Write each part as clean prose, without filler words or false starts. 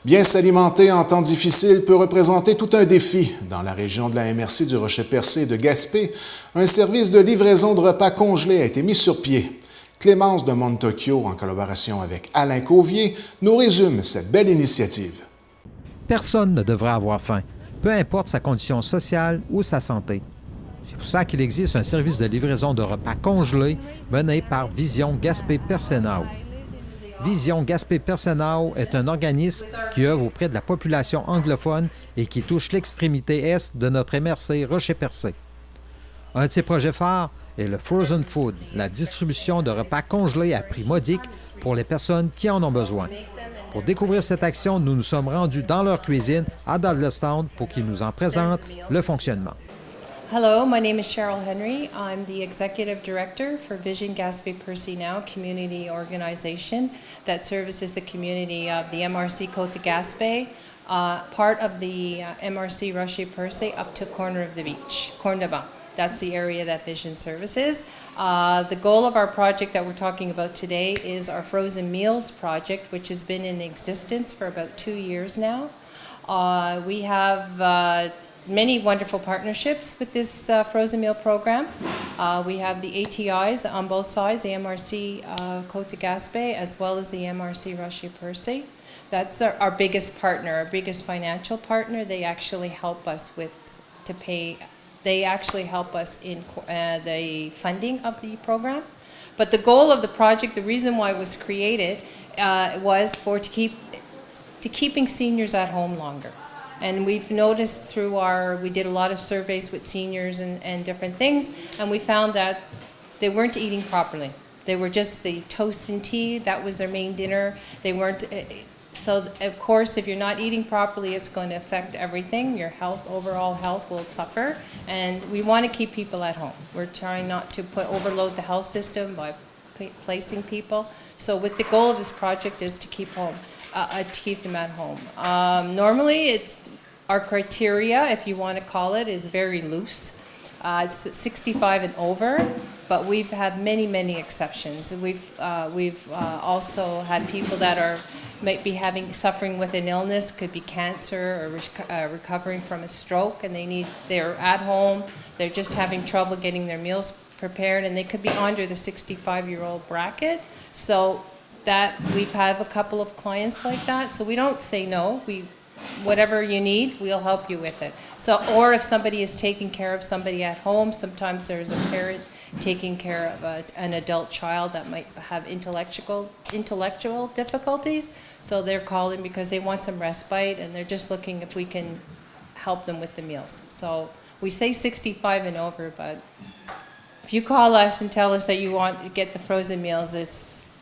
Bien s'alimenter en temps difficile peut représenter tout un défi. Dans la région de la MRC du Rocher-Percé et de Gaspé, un service de livraison de repas congelés a été mis sur pied. Clémence de Montocchio, en collaboration avec Alain Cauvier, nous résume cette belle initiative. Personne ne devrait avoir faim, peu importe sa condition sociale ou sa santé. C'est pour ça qu'il existe un service de livraison de repas congelés mené par Vision Gaspé-Percenao. Vision Gaspé-Percenao est un organisme qui œuvre auprès de la population anglophone et qui touche l'extrémité est de notre MRC Rocher-Percé. Un de ses projets phares est le Frozen Food, la distribution de repas congelés à prix modique pour les personnes qui en ont besoin. Pour découvrir cette action, nous nous sommes rendus dans leur cuisine à Douglastown pour qu'ils nous en présentent le fonctionnement. Hello, my name is Cheryl Henry. I'm the Executive Director for Vision Gaspé-Percé Now community organization that services the community of the MRC Côte-de-Gaspé, part of the MRC Rocher-Percé up to corner of the beach, Corne-de-Ban. That's the area that Vision services. The goal of our project that we're talking about today is our Frozen Meals project, which has been in existence for about 2 years now. We have many wonderful partnerships with this frozen meal program. We have the ATIs on both sides, the MRC Côte-de-Gaspé as well as the MRC Rocher-Percé. That's our biggest partner, our biggest financial partner. They actually help us in the funding of the program. But the goal of the project, the reason why it was created, was keeping seniors at home longer. And we've noticed we did a lot of surveys with seniors and different things, and we found that they weren't eating properly. They were just the toast and tea, that was their main dinner. They weren't, so of course if you're not eating properly, it's going to affect everything. Your health, overall health will suffer, and we want to keep people at home. We're trying not to overload the health system by placing people. So with the goal of this project is to keep them at home. Normally, our criteria, if you want to call it, is very loose. It's 65 and over, but we've had many, many exceptions. We've also had people that might be suffering with an illness, could be cancer or recovering from a stroke, and they're at home. They're just having trouble getting their meals prepared, and they could be under the 65-year-old bracket. So that we've had a couple of clients like that, so we don't say no. Whatever you need, we'll help you with it. So, or if somebody is taking care of somebody at home, sometimes there's a parent taking care of an adult child that might have intellectual difficulties. So they're calling because they want some respite, and they're just looking if we can help them with the meals. So we say 65 and over, but if you call us and tell us that you want to get the frozen meals,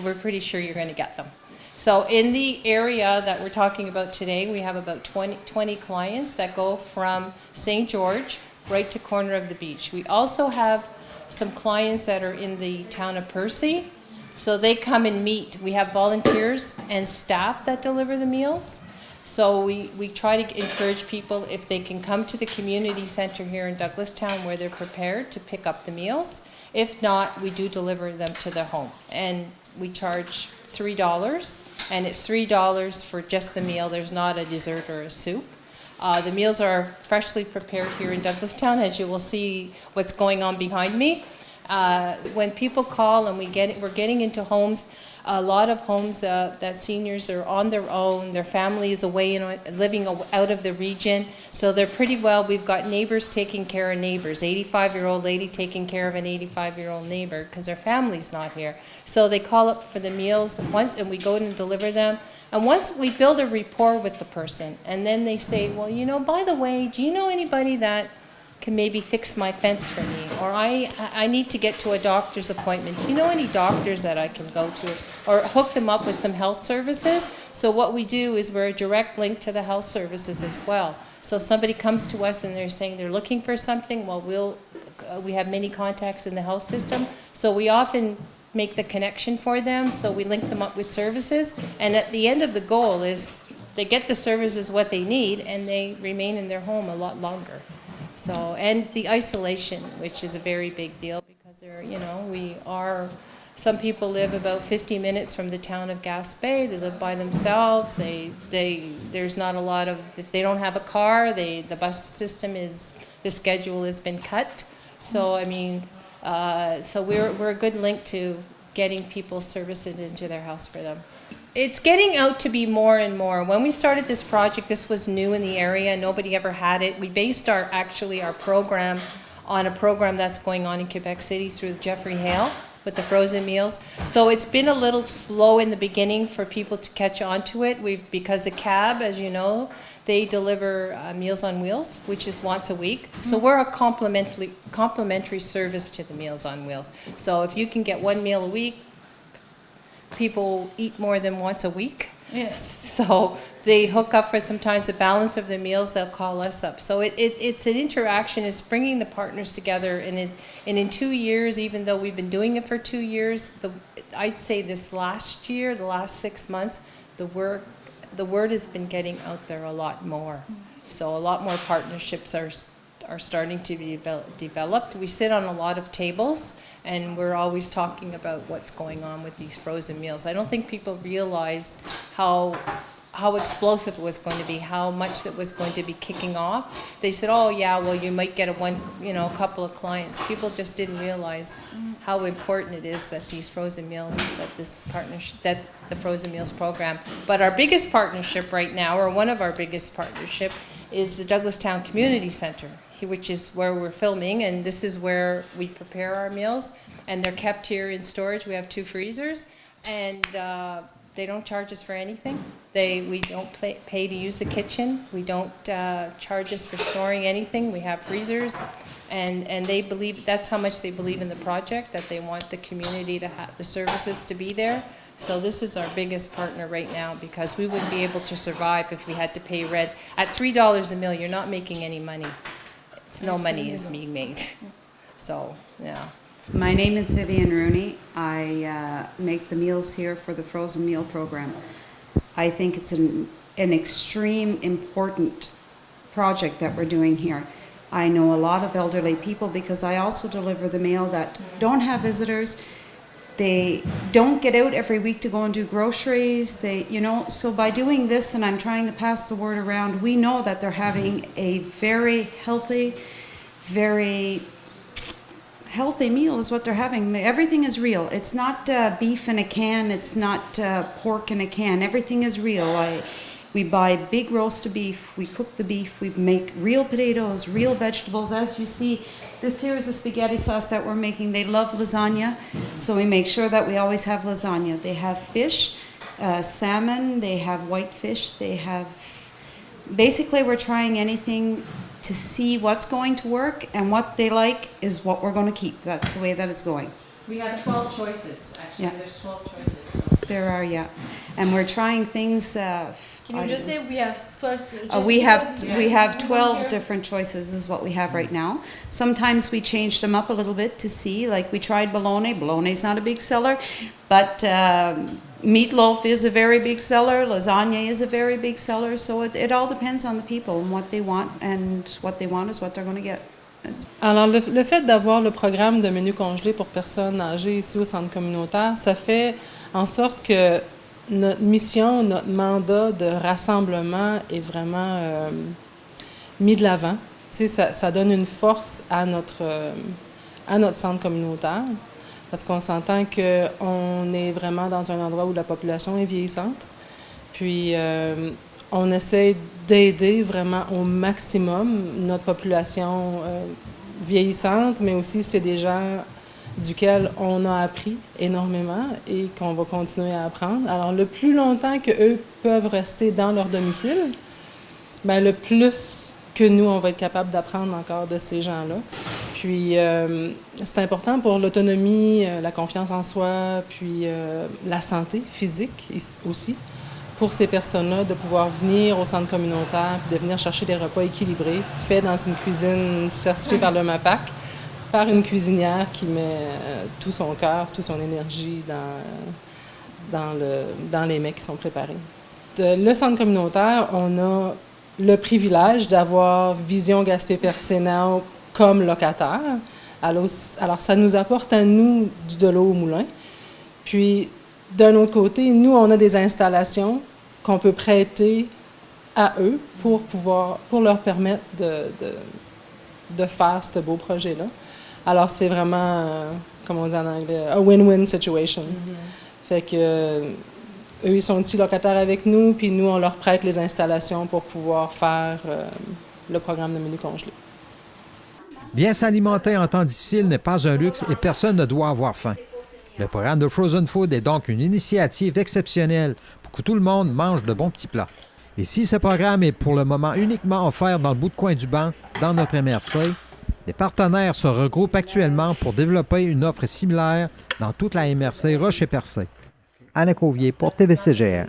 we're pretty sure you're going to get them. So in the area that we're talking about today, we have about 20 clients that go from St. George right to corner of the beach. We also have some clients that are in the town of Percy. So they come and meet. We have volunteers and staff that deliver the meals. So we try to encourage people, if they can come to the community center here in Douglastown where they're prepared to pick up the meals. If not, we do deliver them to their home. And we charge $3, and it's $3 for just the meal. There's not a dessert or a soup. The meals are freshly prepared here in Douglastown, as you will see what's going on behind me. When people call and we're getting into homes, a lot of homes that seniors are on their own, their family is away living out of the region, so they're pretty well, we've got neighbors taking care of neighbors, 85-year-old lady taking care of an 85-year-old neighbor because their family's not here. So they call up for the meals and we go in and deliver them. And once we build a rapport with the person, and then they say, well, by the way, do you know anybody that can maybe fix my fence for me, or I need to get to a doctor's appointment. Do you know any doctors that I can go to, or hook them up with some health services? So what we do is we're a direct link to the health services as well. So if somebody comes to us and they're saying they're looking for something, well, we have many contacts in the health system, so we often make the connection for them, so we link them up with services, and at the end of the goal is they get the services what they need and they remain in their home a lot longer. So, and the isolation, which is a very big deal because we are Some people live about 50 minutes from the town of Gaspé. They live by themselves. There's not a lot of, if they don't have a car, the bus system the schedule has been cut. So, I mean, so we're a good link to getting people services into their house for them. It's getting out to be more and more. When we started this project, this was new in the area. Nobody ever had it. We based our program on a program that's going on in Quebec City through Jeffrey Hale with the frozen meals. So it's been a little slow in the beginning for people to catch on to it. Because the cab, as you know, they deliver Meals on Wheels, which is once a week. So we're a complimentary service to the Meals on Wheels. So if you can get one meal a week, people eat more than once a week. Yes. So they hook up for sometimes the balance of their meals, they'll call us up. So it's an interaction, it's bringing the partners together. And in 2 years, even though we've been doing it for 2 years, I'd say this last year, the last 6 months, the word has been getting out there a lot more. So a lot more partnerships are starting to be developed. We sit on a lot of tables, and we're always talking about what's going on with these frozen meals. I don't think people realized how explosive it was going to be, how much it was going to be kicking off. They said, oh yeah, well you might get a couple of clients. People just didn't realize how important it is that these frozen meals, that the frozen meals program. But our biggest partnership right now, or one of our biggest partnership, is the Douglastown Community Center, which is where we're filming, and this is where we prepare our meals, and they're kept here in storage. We have 2 freezers, and they don't charge us for anything. We don't pay to use the kitchen. We don't charge us for storing anything. We have freezers, and they believe, that's how much they believe in the project, that they want the community to have the services to be there. So this is our biggest partner right now, because we wouldn't be able to survive if we had to pay rent. At $3 a meal, you're not making any money. It's no money is being made. So, yeah. My name is Vivian Rooney. I make the meals here for the frozen meal program. I think it's an extreme important project that we're doing here. I know a lot of elderly people because I also deliver the meal that don't have visitors. They don't get out every week to go and do groceries. So by doing this, and I'm trying to pass the word around, we know that they're having a very healthy meal is what they're having. Everything is real. It's not beef in a can. It's not pork in a can. Everything is real. We buy big roast beef. We cook the beef. We make real potatoes, real vegetables. As you see, this here is a spaghetti sauce that we're making. They love lasagna, so we make sure that we always have lasagna. They have fish, salmon. They have white fish. They have... Basically, we're trying anything to see what's going to work, and what they like is what we're going to keep. That's the way that it's going. We have 12 choices, actually. Yeah. There's 12 choices. There are, yeah. And we're trying things... Can you just say we have 12? we have 12 different choices is what we have right now. Sometimes we change them up a little bit to see, like we tried bologna. Bologna's not a big seller, but meatloaf is a very big seller. Lasagna is a very big seller. So it all depends on the people and what they want, and what they want is what they're going to get. Alors, le fait d'avoir le programme de menus congelés pour personnes âgées ici au centre communautaire, ça fait en sorte que notre mission, notre mandat de rassemblement est vraiment mis de l'avant. Tu sais, ça donne une force à notre centre communautaire, parce qu'on s'entend qu'on est vraiment dans un endroit où la population est vieillissante. Puis, on essaie d'aider vraiment au maximum notre population vieillissante, mais aussi c'est des gens duquel on a appris énormément et qu'on va continuer à apprendre. Alors, le plus longtemps qu'eux peuvent rester dans leur domicile, bien, le plus que nous, on va être capable d'apprendre encore de ces gens-là. Puis, c'est important pour l'autonomie, la confiance en soi, puis la santé physique aussi, pour ces personnes-là, de pouvoir venir au centre communautaire puis de venir chercher des repas équilibrés, faits dans une cuisine certifiée par le MAPAC, par une cuisinière qui met tout son cœur, toute son énergie dans les mets qui sont préparés. Le centre communautaire, on a le privilège d'avoir Vision Gaspé-Percé-Nord comme locataire. Alors, ça nous apporte à nous de l'eau au moulin. Puis, d'un autre côté, nous, on a des installations qu'on peut prêter à eux pour leur permettre de faire ce beau projet-là. Alors, c'est vraiment, comme on dit en anglais, a win-win situation. Fait que eux, ils sont ici locataires avec nous, puis nous, on leur prête les installations pour pouvoir faire le programme de menu congelé. Bien s'alimenter en temps difficile n'est pas un luxe et personne ne doit avoir faim. Le programme de Frozen Food est donc une initiative exceptionnelle pour que tout le monde mange de bons petits plats. Et si ce programme est pour le moment uniquement offert dans le bout de coin du banc, dans notre MRC, les partenaires se regroupent actuellement pour développer une offre similaire dans toute la MRC Rocher-Percé. Alain Cauvier pour TVCGR.